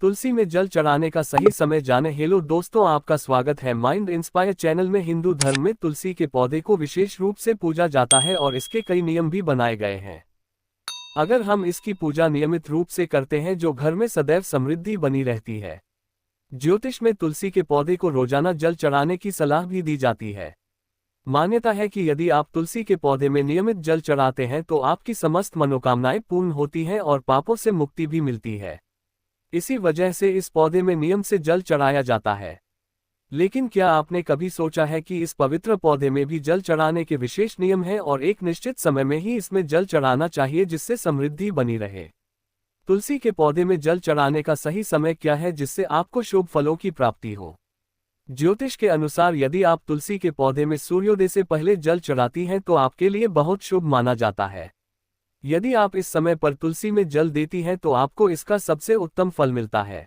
तुलसी में जल चढ़ाने का सही समय जाने। हेलो दोस्तों, आपका स्वागत है माइंड इंस्पायर चैनल में। हिंदू धर्म में तुलसी के पौधे को विशेष रूप से पूजा जाता है और इसके कई नियम भी बनाए गए हैं। अगर हम इसकी पूजा नियमित रूप से करते हैं जो घर में सदैव समृद्धि बनी रहती है। ज्योतिष में तुलसी के पौधे को रोजाना जल चढ़ाने की सलाह भी दी जाती है। मान्यता है कि यदि आप तुलसी के पौधे में नियमित जल चढ़ाते हैं तो आपकी समस्त मनोकामनाएं पूर्ण होती हैं और पापों से मुक्ति भी मिलती है। इसी वजह से इस पौधे में नियम से जल चढ़ाया जाता है। लेकिन क्या आपने कभी सोचा है कि इस पवित्र पौधे में भी जल चढ़ाने के विशेष नियम हैं और एक निश्चित समय में ही इसमें जल चढ़ाना चाहिए जिससे समृद्धि बनी रहे। तुलसी के पौधे में जल चढ़ाने का सही समय क्या है जिससे आपको शुभ फलों की प्राप्ति हो? ज्योतिष के अनुसार यदि आप तुलसी के पौधे में सूर्योदय से पहले जल चढ़ाती हैं तो आपके लिए बहुत शुभ माना जाता है। यदि आप इस समय पर तुलसी में जल देती हैं तो आपको इसका सबसे उत्तम फल मिलता है।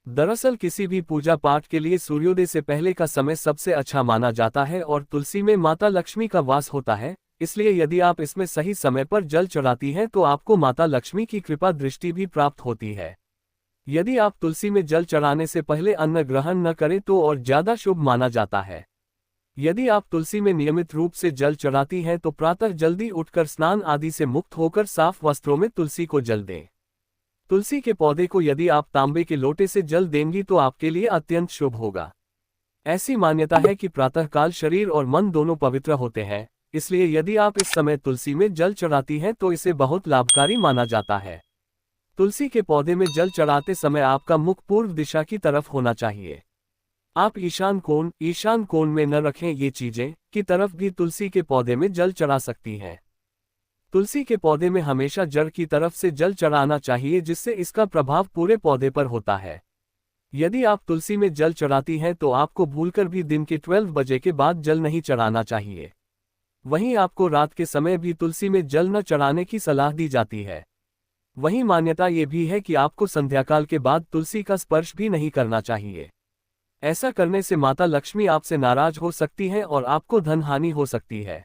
दरअसल किसी भी पूजा पाठ के लिए सूर्योदय से पहले का समय सबसे अच्छा माना जाता है और तुलसी में माता लक्ष्मी का वास होता है, इसलिए यदि आप इसमें सही समय पर जल चढ़ाती हैं तो आपको माता लक्ष्मी की कृपा दृष्टि भी प्राप्त होती है। यदि आप तुलसी में जल चढ़ाने से पहले अन्न ग्रहण न करें तो और ज्यादा शुभ माना जाता है। यदि आप तुलसी में नियमित रूप से जल चढ़ाती हैं तो प्रातः जल्दी उठकर स्नान आदि से मुक्त होकर साफ वस्त्रों में तुलसी को जल दें। तुलसी के पौधे को यदि आप तांबे के लोटे से जल देंगी तो आपके लिए अत्यंत शुभ होगा। ऐसी मान्यता है कि प्रातःकाल शरीर और मन दोनों पवित्र होते हैं, इसलिए यदि आप इस समय तुलसी में जल चढ़ाती हैं तो इसे बहुत लाभकारी माना जाता है। तुलसी के पौधे में जल चढ़ाते समय आपका मुख पूर्व दिशा की तरफ होना चाहिए। आप ईशान कोण में न रखें। ये चीजें की तरफ भी तुलसी के पौधे में जल चढ़ा सकती हैं। तुलसी के पौधे में हमेशा जड़ की तरफ से जल चढ़ाना चाहिए जिससे इसका प्रभाव पूरे पौधे पर होता है। यदि आप तुलसी में जल चढ़ाती हैं तो आपको भूलकर भी दिन के 12 बजे के बाद जल नहीं चढ़ाना चाहिए। वहीं आपको रात के समय भी तुलसी में जल न चढ़ाने की सलाह दी जाती है। वहीं मान्यता ये भी है कि आपको संध्याकाल के बाद तुलसी का स्पर्श भी नहीं करना चाहिए। ऐसा करने से माता लक्ष्मी आपसे नाराज हो सकती हैं और आपको धन हानि हो सकती है।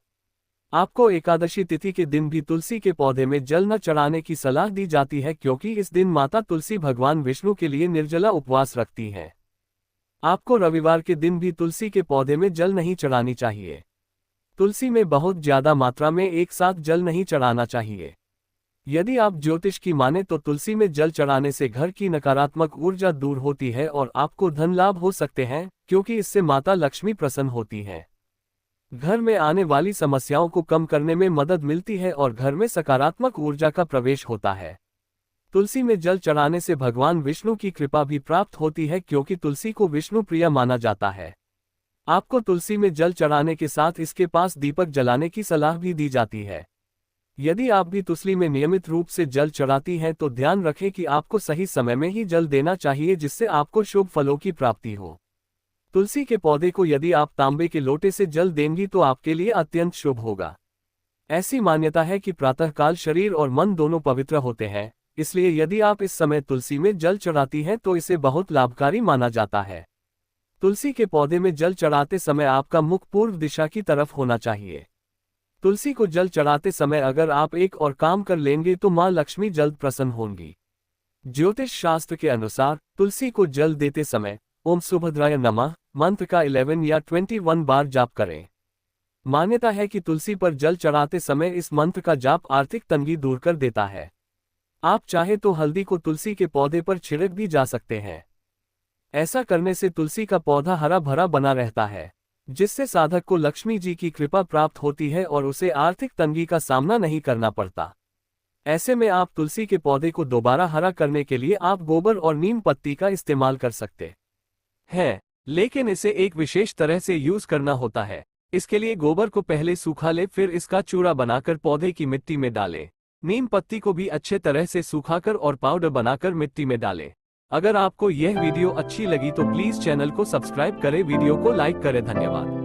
आपको एकादशी तिथि के दिन भी तुलसी के पौधे में जल न चढ़ाने की सलाह दी जाती है क्योंकि इस दिन माता तुलसी भगवान विष्णु के लिए निर्जला उपवास रखती हैं। आपको रविवार के दिन भी तुलसी के पौधे में जल नहीं चढ़ानी चाहिए। तुलसी में बहुत ज्यादा मात्रा में एक साथ जल नहीं चढ़ाना चाहिए। यदि आप ज्योतिष की माने तो तुलसी में जल चढ़ाने से घर की नकारात्मक ऊर्जा दूर होती है और आपको धन लाभ हो सकते हैं क्योंकि इससे माता लक्ष्मी प्रसन्न होती हैं। घर में आने वाली समस्याओं को कम करने में मदद मिलती है और घर में सकारात्मक ऊर्जा का प्रवेश होता है। तुलसी में जल चढ़ाने से भगवान विष्णु की कृपा भी प्राप्त होती है क्योंकि तुलसी को विष्णु प्रिय माना जाता है। आपको तुलसी में जल चढ़ाने के साथ इसके पास दीपक जलाने की सलाह भी दी जाती है। यदि आप भी तुलसी में नियमित रूप से जल चढ़ाती हैं तो ध्यान रखें कि आपको सही समय में ही जल देना चाहिए जिससे आपको शुभ फलों की प्राप्ति हो। तुलसी के पौधे को यदि आप तांबे के लोटे से जल देंगी तो आपके लिए अत्यंत शुभ होगा। ऐसी मान्यता है कि प्रातःकाल शरीर और मन दोनों पवित्र होते हैं, इसलिए यदि आप इस समय तुलसी में जल चढ़ाती हैं तो इसे बहुत लाभकारी माना जाता है। तुलसी के पौधे में जल चढ़ाते समय आपका मुख पूर्व दिशा की तरफ होना चाहिए। तुलसी को जल चढ़ाते समय अगर आप एक और काम कर लेंगे तो मां लक्ष्मी जल्द प्रसन्न होंगी। ज्योतिष शास्त्र के अनुसार तुलसी को जल देते समय ओम सुभद्राय नमः मंत्र का 11 या 21 बार जाप करें। मान्यता है कि तुलसी पर जल चढ़ाते समय इस मंत्र का जाप आर्थिक तंगी दूर कर देता है। आप चाहे तो हल्दी को तुलसी के पौधे पर छिड़क भी जा सकते हैं। ऐसा करने से तुलसी का पौधा हरा भरा बना रहता है, जिससे साधक को लक्ष्मी जी की कृपा प्राप्त होती है और उसे आर्थिक तंगी का सामना नहीं करना पड़ता। ऐसे में आप तुलसी के पौधे को दोबारा हरा करने के लिए आप गोबर और नीम पत्ती का इस्तेमाल कर सकते हैं, लेकिन इसे एक विशेष तरह से यूज करना होता है। इसके लिए गोबर को पहले सूखा ले, फिर इसका चूरा बनाकर पौधे की मिट्टी में डालें। नीम पत्ती को भी अच्छे तरह से सूखाकर और पाउडर बनाकर मिट्टी में डालें। अगर आपको यह वीडियो अच्छी लगी तो प्लीज चैनल को सब्सक्राइब करें, वीडियो को लाइक करें। धन्यवाद।